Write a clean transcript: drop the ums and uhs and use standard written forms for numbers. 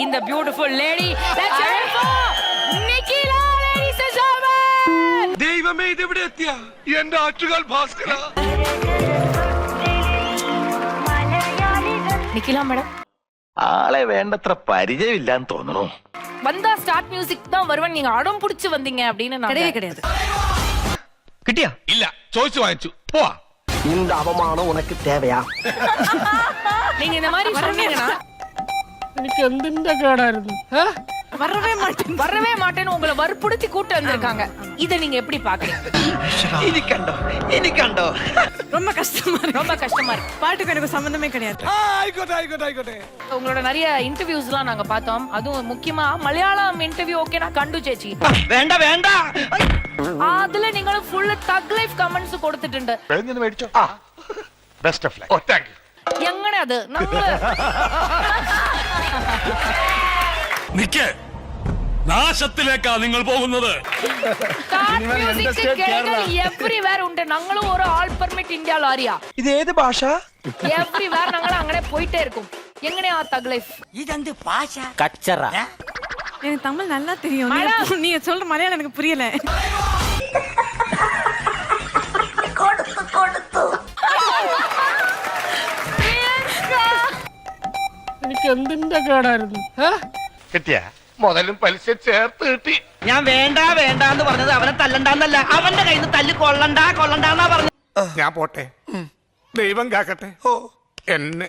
இந்த beautiful lady. Let's hear it for Nikila, ladies and gentlemen. ദൈവമേ ഇതെവിടെ എത്തിയ എന്റെ ആറ്റുകാൽ ഭാസ്കര. நிக்கிலா மேடம் ആളെ വേണ്ടത്ര പരിചയമില്ലാന്ന് തോന്നുന്നു. வந்தா ஸ்டார்ட் மியூசிக் தான் வருவேன் நீங்க அடம் புடிச்சு வந்தீங்க அப்படின்னு நான் கிடையாது കിട്ടിയാ ഇല്ല ചോദിച്ചു വാങ്ങിച്ചു പോവാ. இந்த அவமானம் உனக்கு தேவையா? நீங்க இந்த மாதிரி சொன்னீங்கன்னா എനിക്ക് എന്തിന്റെ കേടായിരുന്നു? வரவே மாட்டேன்னு உங்களை வற்புறுத்தி கூட்டு வந்திருக்காங்க. இத நீங்க எப்படி பாக்குறீங்க? എനിക്കണ്ടോ ரொம்ப கஷ்டமா இருக்கு. பாட்டுக்கு எனக்கு சம்பந்தமே கிடையாது. ആയിക്കോട്ടെ. உங்களோட நிறைய இன்டர்வியூஸ்லாம் நாங்க பார்த்தோம். அதுவும் முக்கியமா மலையாளம் இன்டர்வியூ ஓகே நான் கண்டு ചേച്ചി. വേണ്ട വേണ്ട. அதுல നിങ്ങൾ ഫുൾ തഗ് ലൈഫ് കമന്റ്സ് കൊടുത്തിട്ടുണ്ട്. മേടിച്ചോ. Best of luck. Oh thank you. എങ്ങനെ അത് നമ്മള് നിക്കേ നാശത്തിലേക്കാ നിങ്ങൾ പോകുന്നത്. എവ്രിവേർ ഉണ്ട്. ഞങ്ങളും ഒരു ആൾ പെർമിറ്റ് ഇന്ത്യയിൽ അറിയാം. ഇത് ഏത് ഭാഷ? എവ്രിവേർ ഞങ്ങൾ അങ്ങനെ പോയിട്ടേ இருக்கும். എങ്ങനെയാ തഗ് ലൈഫ്? കച്ചറ. எனக்கு தமிழ் நல்லா தெரியும். மேடம். நீங்க சொல்ற மலையாளம் எனக்கு புரியல. എനിക്ക് എന്തിന്റെ കേടായിരുന്നു? കിട്ടിയ മുതലും പലിശ ചേർത്ത് കിട്ടി. ഞാൻ വേണ്ട വേണ്ട എന്ന് പറഞ്ഞത് അവനെ തല്ലണ്ടെന്നല്ല, അവന്റെ കയ്യിൽ നിന്ന് തല്ല് കൊള്ളണ്ടാന്നാ പറഞ്ഞത്. ഞാൻ പോട്ടെ. ദൈവം കാക്കട്ടെ എന്നെ.